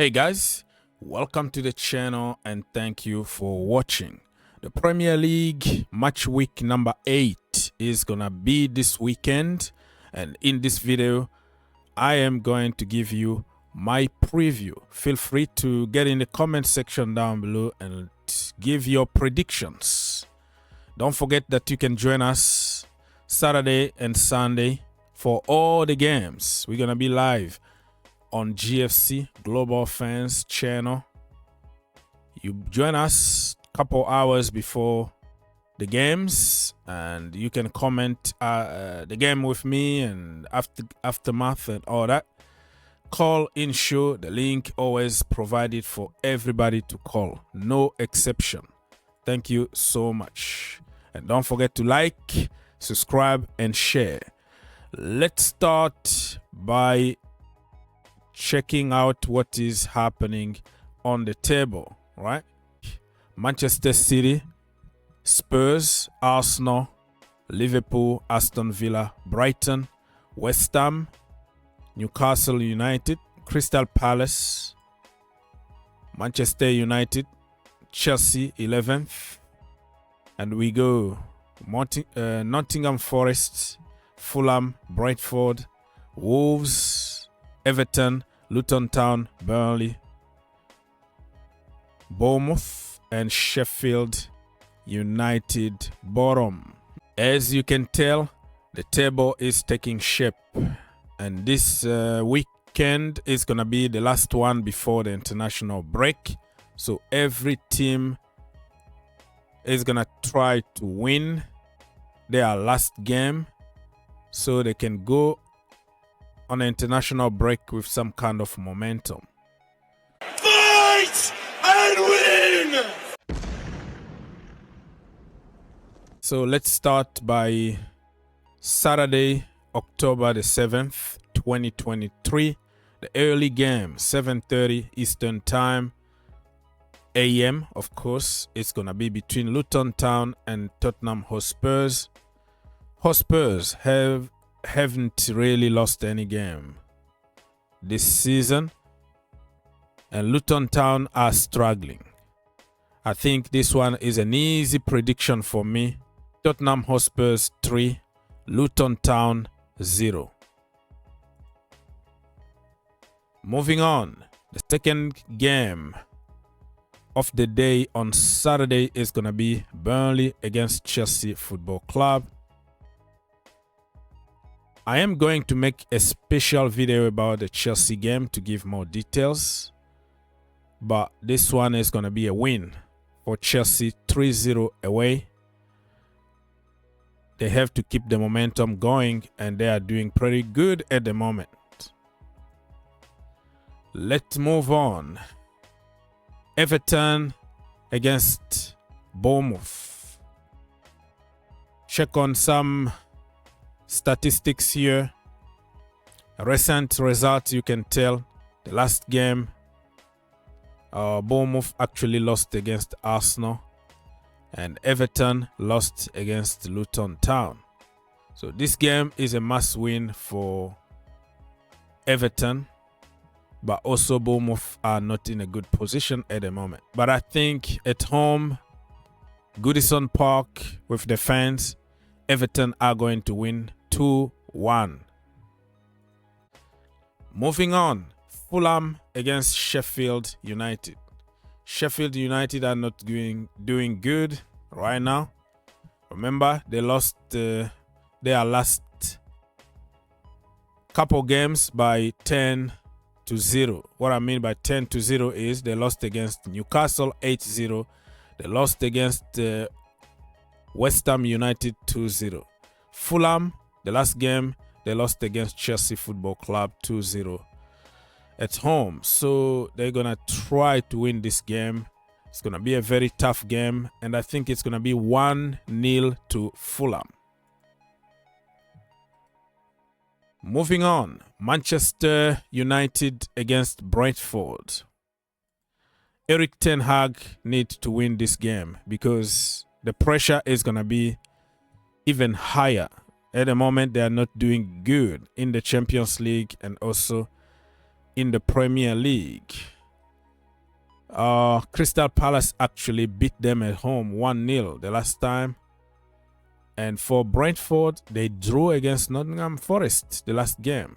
Hey guys, welcome to the channel and thank you for watching. The Premier League match week number 8 is gonna be this weekend, and in this video I am going to give you my preview. Feel free to get in the comment section down below and give your predictions. Don't forget that you can join us Saturday and Sunday for all the games. We're gonna be live on GFC Global Fans channel. You join us a couple hours before the games and you can comment the game with me and aftermath and all that. Call in show, the link always provided for everybody to call, no exception. Thank you so much, and don't forget to like, subscribe and share. Let's start by checking out what is happening on the table, right? Manchester City, Spurs, Arsenal, Liverpool, Aston Villa, Brighton, West Ham, Newcastle United, Crystal Palace, Manchester United, Chelsea 11th, and we go Nottingham Forest, Fulham, Brentford, Wolves, Everton, Luton Town, Burnley, Bournemouth, and Sheffield United bottom. As you can tell, the table is taking shape, and this weekend is gonna be the last one before the international break. So every team is gonna try to win their last game so they can go on an international break with some kind of momentum. Fight and win! So let's start by Saturday, October the 7th, 2023. The early game, 7:30 Eastern Time, AM, of course. It's going to be between Luton Town and Tottenham Hotspurs. Hotspurs haven't really lost any game this season, and Luton Town are struggling. I think this one is an easy prediction for me. Tottenham Hotspurs 3, Luton Town 0. Moving on, the second game of the day on Saturday is going to be Burnley against Chelsea Football Club. I am going to make a special video about the Chelsea game to give more details, but this one is going to be a win for Chelsea, 3-0 away. They have to keep the momentum going, and they are doing pretty good at the moment. Let's move on. Everton against Bournemouth. Check on some statistics here. Recent results, you can tell the last game Bournemouth actually lost against Arsenal, and Everton lost against Luton Town. So this game is a must win for Everton, but also Bournemouth are not in a good position at the moment. But I think at home, Goodison Park, with the fans, Everton are going to win 2-1. Moving on, Fulham against Sheffield United. Sheffield United are not doing good right now. Remember, they lost their last couple games by 10-0. What I mean by 10-0 is they lost against Newcastle 8-0. They lost against West Ham United 2-0. Fulham, the last game, they lost against Chelsea Football Club 2-0 at home. So they're going to try to win this game. It's going to be a very tough game, and I think it's going to be 1-0 to Fulham. Moving on, Manchester United against Brentford. Erik ten Hag needs to win this game because the pressure is going to be even higher. At the moment, they are not doing good in the Champions League and also in the Premier League. Crystal Palace actually beat them at home 1-0 the last time. And for Brentford, they drew against Nottingham Forest the last game.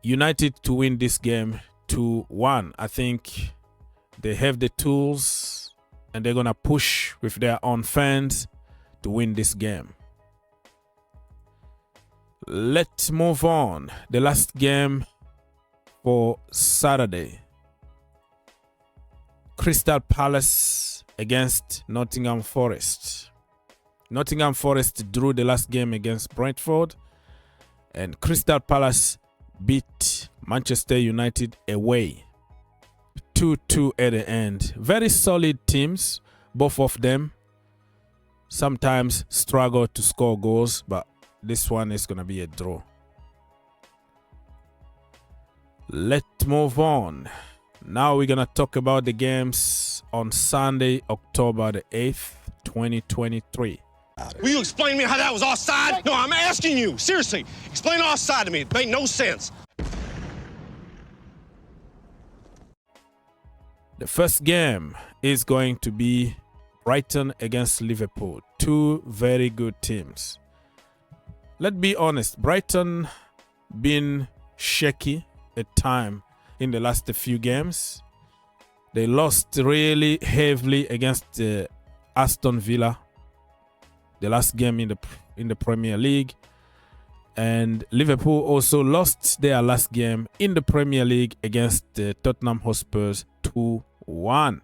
United to win this game 2-1. I think they have the tools and they're going to push with their own fans to win this game. Let's move on. The last game for Saturday. Crystal Palace against Nottingham Forest. Nottingham Forest drew the last game against Brentford, and Crystal Palace beat Manchester United away 2-2 at the end. Very solid teams, both of them. Sometimes struggle to score goals, but this one is going to be a draw. Let's move on. Now we're going to talk about the games on Sunday, October the 8th, 2023. Will you explain to me how that was offside? No, I'm asking you. Seriously, explain offside to me. It made no sense. The first game is going to be Brighton against Liverpool. Two very good teams. Let's be honest, Brighton been shaky at time in the last few games. They lost really heavily against Aston Villa, the last game in the Premier League, and Liverpool also lost their last game in the Premier League against Tottenham Hotspurs 2-1.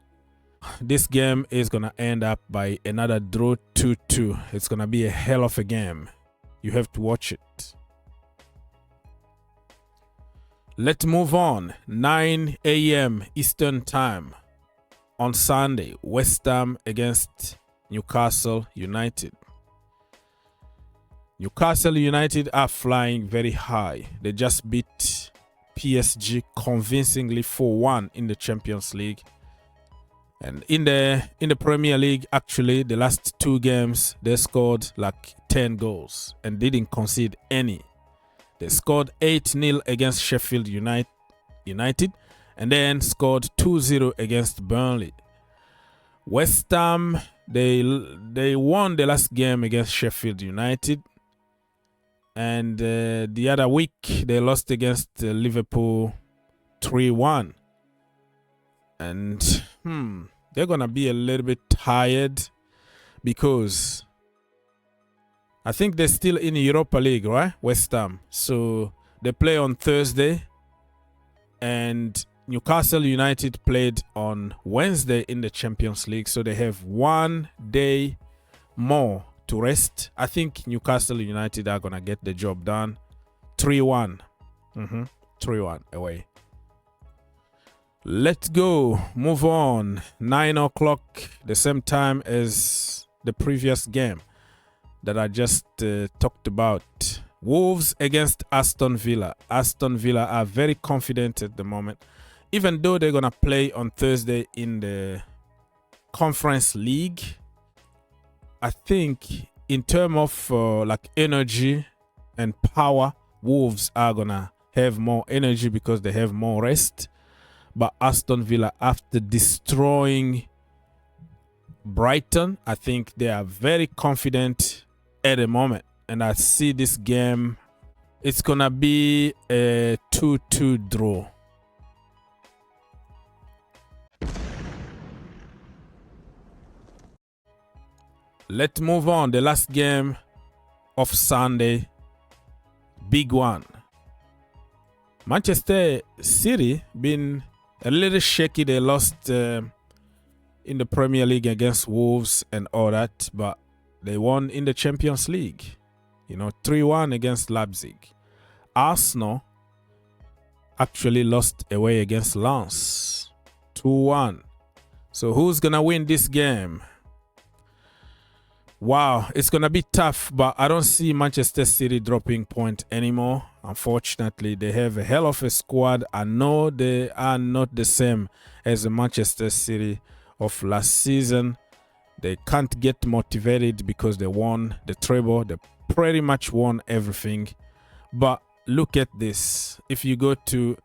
This game is gonna end up by another draw 2-2. It's gonna be a hell of a game. You have to watch it. Let's move on. 9 a.m. Eastern Time on Sunday. West Ham against Newcastle United. Newcastle United are flying very high. They just beat PSG convincingly 4-1 in the Champions League. And in the Premier League, actually, the last two games, they scored like 10 goals and didn't concede any. They scored 8-0 against Sheffield United and then scored 2-0 against Burnley. West Ham, they won the last game against Sheffield United. And the other week, they lost against Liverpool 3-1. And they're going to be a little bit tired because I think they're still in the Europa League, right? West Ham. So they play on Thursday. And Newcastle United played on Wednesday in the Champions League. So they have 1 day more to rest. I think Newcastle United are going to get the job done. 3-1. 3-1 away. Let's go. Move on. 9 o'clock, the same time as the previous game that I just talked about. Wolves against Aston Villa. Aston Villa are very confident at the moment. Even though they're going to play on Thursday in the Conference League, I think in terms of like energy and power, Wolves are going to have more energy because they have more rest. But Aston Villa, after destroying Brighton, I think they are very confident at the moment. And I see this game, it's going to be a 2-2 draw. Let's move on. The last game of Sunday, big one. Manchester City been a little shaky. They lost in the Premier League against Wolves and all that, but they won in the Champions League. 3-1 against Leipzig. Arsenal actually lost away against Lens 2-1. So who's gonna win this game? Wow, it's going to be tough, but I don't see Manchester City dropping point anymore. Unfortunately, they have a hell of a squad. I know they are not the same as the Manchester City of last season. They can't get motivated because they won the treble. They pretty much won everything. But look at this. If you go to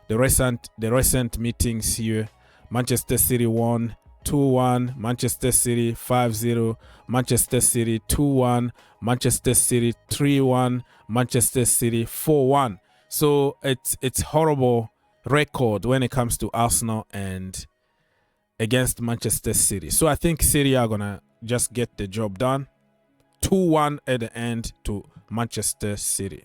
the recent meetings here. Manchester City won 2-1, Manchester City 5-0, Manchester City 2-1, Manchester City 3-1, Manchester City 4-1. So it's horrible record when it comes to Arsenal and against Manchester City. So I think City are gonna just get the job done. 2-1 at the end to Manchester City.